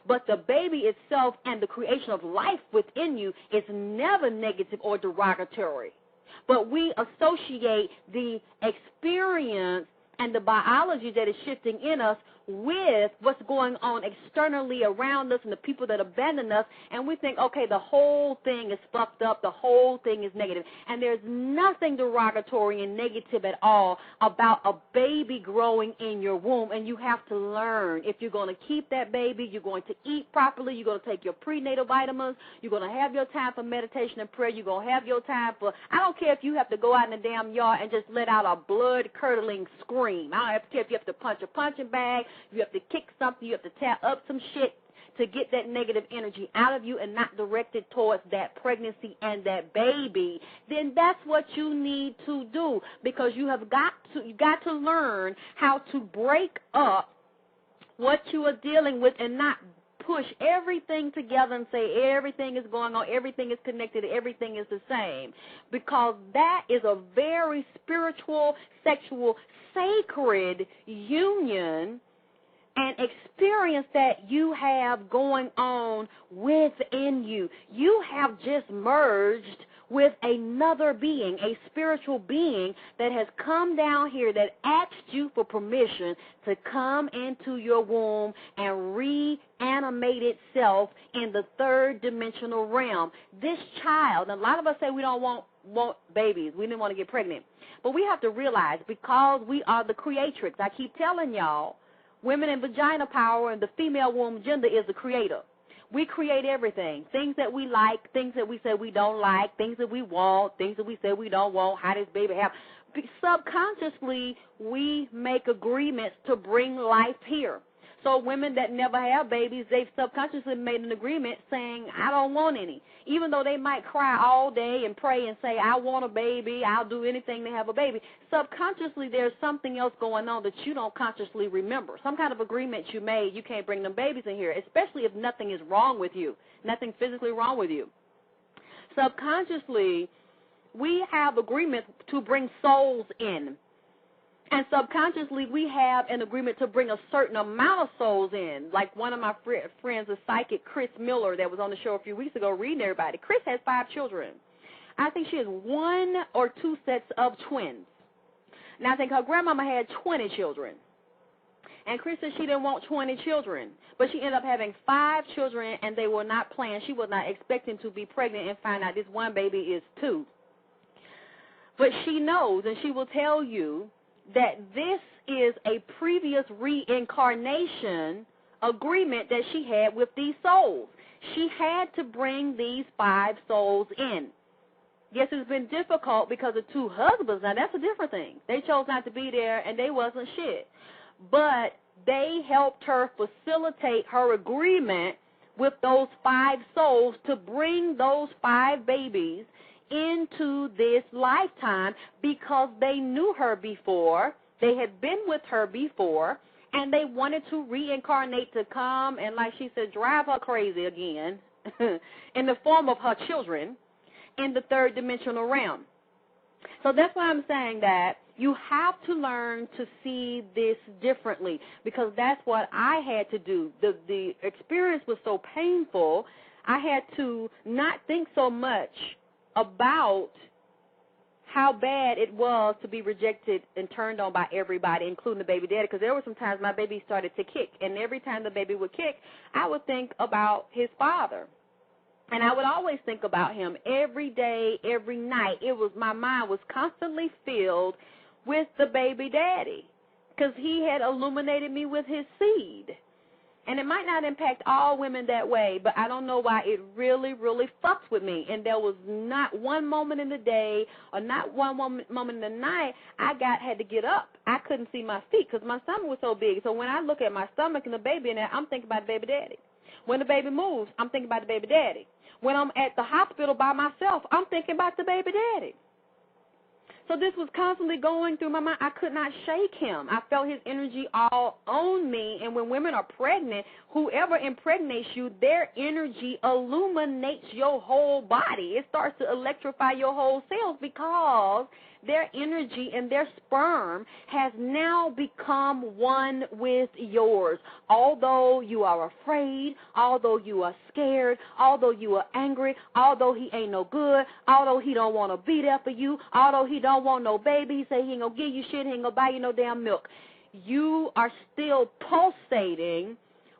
but the baby itself and the creation of life within you is never negative or derogatory. But we associate the experience and the biology that is shifting in us with what's going on externally around us and the people that abandon us, and we think, okay, the whole thing is fucked up, the whole thing is negative. And there's nothing derogatory and negative at all about a baby growing in your womb, and you have to learn. If you're going to keep that baby, you're going to eat properly, you're going to take your prenatal vitamins, you're going to have your time for meditation and prayer, you're going to have your time for, I don't care if you have to go out in the damn yard and just let out a blood-curdling scream. I don't care if you have to punch a punching bag, you have to kick something, you have to tap up some shit to get that negative energy out of you and not direct it towards that pregnancy and that baby, then that's what you need to do, because you got to learn how to break up what you are dealing with and not push everything together and say everything is going on, everything is connected, everything is the same, because that is a very spiritual, sexual, sacred union and experience that you have going on within you. You have just merged with another being, a spiritual being that has come down here that asked you for permission to come into your womb and reanimate itself in the third dimensional realm. This child, and a lot of us say we don't want babies, we didn't want to get pregnant, but we have to realize, because we are the creatrix, I keep telling y'all, women in vagina power and the female womb gender is the creator. We create everything, things that we like, things that we say we don't like, things that we want, things that we say we don't want, how does baby have. Subconsciously, we make agreements to bring life here. So women that never have babies, they've subconsciously made an agreement saying, I don't want any. Even though they might cry all day and pray and say, I want a baby, I'll do anything to have a baby. Subconsciously, there's something else going on that you don't consciously remember. Some kind of agreement you made, you can't bring them babies in here, especially if nothing is wrong with you, nothing physically wrong with you. Subconsciously, we have agreements to bring souls in. And subconsciously, we have an agreement to bring a certain amount of souls in. Like one of my friends, the psychic Chris Miller, that was on the show a few weeks ago reading everybody. Chris has 5 children. I think she has 1 or 2 sets of twins. Now, I think her grandmama had 20 children. And Chris said she didn't want 20 children. But she ended up having 5 children, and they were not planned. She was not expecting to be pregnant and find out this one baby is 2. But she knows, and she will tell you, that this is a previous reincarnation agreement that she had with these souls. She had to bring these 5 souls in. Yes, it's been difficult because of 2 husbands. Now, that's a different thing. They chose not to be there, and they wasn't shit. But they helped her facilitate her agreement with those 5 souls to bring those 5 babies into this lifetime, because they knew her before, they had been with her before, and they wanted to reincarnate to come and, like she said, drive her crazy again in the form of her children in the third dimensional realm. So that's why I'm saying that you have to learn to see this differently, because that's what I had to do. The experience was so painful, I had to not think so much about how bad it was to be rejected and turned on by everybody, including the baby daddy, because there were some times my baby started to kick, and every time the baby would kick, I would think about his father. And I would always think about him every day, every night. My mind was constantly filled with the baby daddy, because he had illuminated me with his seed. And it might not impact all women that way, but I don't know why it really, really fucks with me. And there was not one moment in the day or not one moment in the night I had to get up. I couldn't see my feet because my stomach was so big. So when I look at my stomach and the baby in there, I'm thinking about the baby daddy. When the baby moves, I'm thinking about the baby daddy. When I'm at the hospital by myself, I'm thinking about the baby daddy. So this was constantly going through my mind. I could not shake him. I felt his energy all on me. And when women are pregnant, whoever impregnates you, their energy illuminates your whole body. It starts to electrify your whole cells because their energy and their sperm has now become one with yours. Although you are afraid, although you are scared, although you are angry, although he ain't no good, although he don't want to be there for you, although he don't want no baby, he say he ain't going to give you shit, he ain't going to buy you no damn milk. You are still pulsating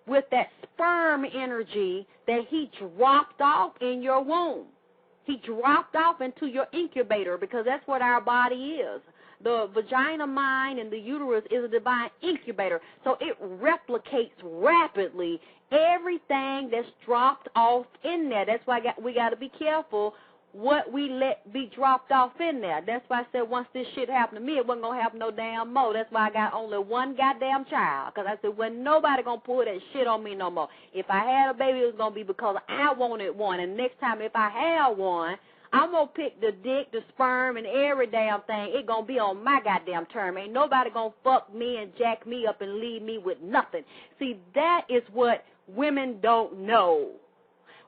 with that sperm energy that he dropped off in your womb. He dropped off into your incubator, because that's what our body is. The vagina, mind, and the uterus is a divine incubator. So it replicates rapidly everything that's dropped off in there. That's why we got to be careful what we let be dropped off in there. That's why I said once this shit happened to me, it wasn't going to happen no damn more. That's why I got only one goddamn child, because I said, well, nobody going to pull that shit on me no more. If I had a baby, it was going to be because I wanted one. And next time if I have one, I'm going to pick the dick, the sperm, and every damn thing. It's going to be on my goddamn term. Ain't nobody going to fuck me and jack me up and leave me with nothing. See, that is what women don't know.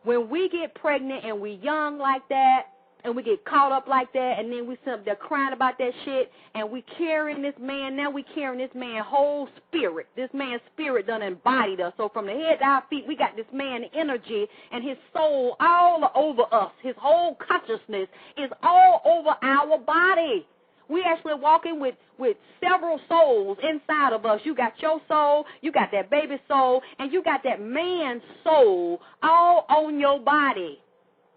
When we get pregnant and we young like that, and we get caught up like that, and then we sit up there crying about that shit, and we carrying this man, now we carrying this man's whole spirit. This man's spirit done embodied us. So from the head to our feet, we got this man's energy and his soul all over us. His whole consciousness is all over our body. We actually walking with several souls inside of us. You got your soul, you got that baby soul, and you got that man's soul all on your body.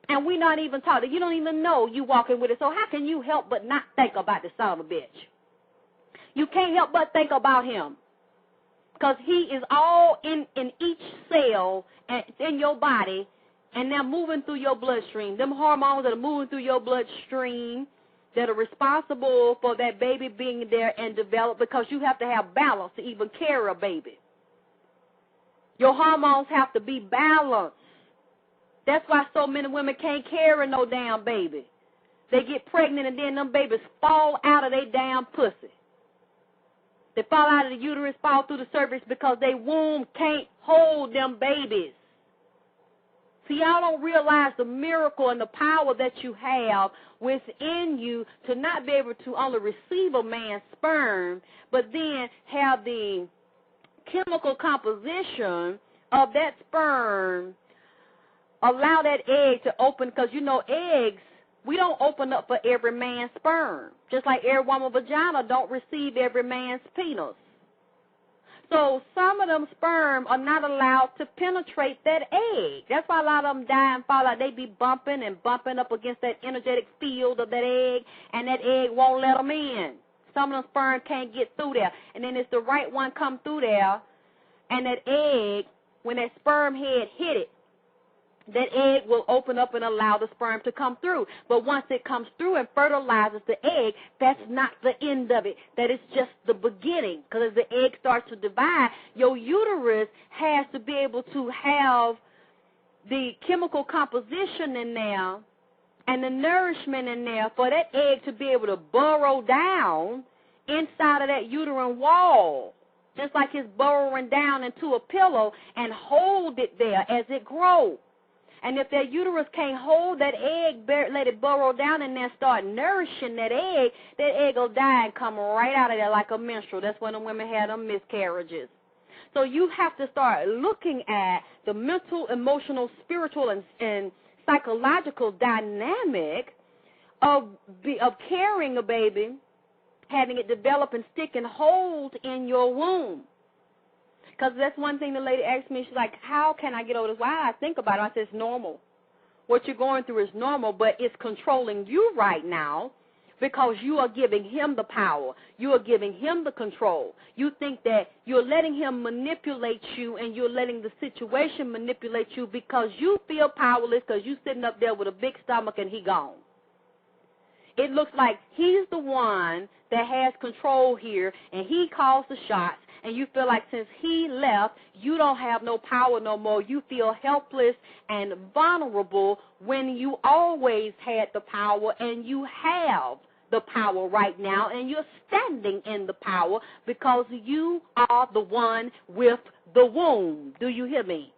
And we not even talking. You don't even know you walking with it. So how can you help but not think about the son of a bitch? You can't help but think about him, because he is all in each cell and in your body, and they're moving through your bloodstream. Them hormones that are moving through your bloodstream that are responsible for that baby being there and develop, because you have to have balance to even carry a baby. Your hormones have to be balanced. That's why so many women can't carry no damn baby. They get pregnant and then them babies fall out of their damn pussy. They fall out of the uterus, fall through the cervix, because their womb can't hold them babies. See, y'all don't realize the miracle and the power that you have within you to not be able to only receive a man's sperm, but then have the chemical composition of that sperm allow that egg to open, because, you know, eggs, we don't open up for every man's sperm. Just like every woman's vagina don't receive every man's penis. So some of them sperm are not allowed to penetrate that egg. That's why a lot of them die and fall out. They be bumping and bumping up against that energetic field of that egg, and that egg won't let them in. Some of them sperm can't get through there. And then it's the right one come through there, and that egg, when that sperm head hit it, that egg will open up and allow the sperm to come through. But once it comes through and fertilizes the egg, that's not the end of it. That is just the beginning. Because as the egg starts to divide, your uterus has to be able to have the chemical composition in there and the nourishment in there for that egg to be able to burrow down inside of that uterine wall, just like it's burrowing down into a pillow, and hold it there as it grows. And if that uterus can't hold that egg, let it burrow down in there, start nourishing that egg will die and come right out of there like a menstrual. That's when the women had them miscarriages. So you have to start looking at the mental, emotional, spiritual, and psychological dynamic of carrying a baby, having it develop and stick and hold in your womb. Because that's one thing the lady asked me. She's like, how can I get over this? Why I think about it? I said, it's normal. What you're going through is normal, but it's controlling you right now because you are giving him the power. You are giving him the control. You think that you're letting him manipulate you, and you're letting the situation manipulate you because you feel powerless, because you're sitting up there with a big stomach and he gone. It looks like he's the one that has control here, and he calls the shots. And you feel like since he left, you don't have no power no more. You feel helpless and vulnerable when you always had the power, and you have the power right now, and you're standing in the power because you are the one with the womb. Do you hear me?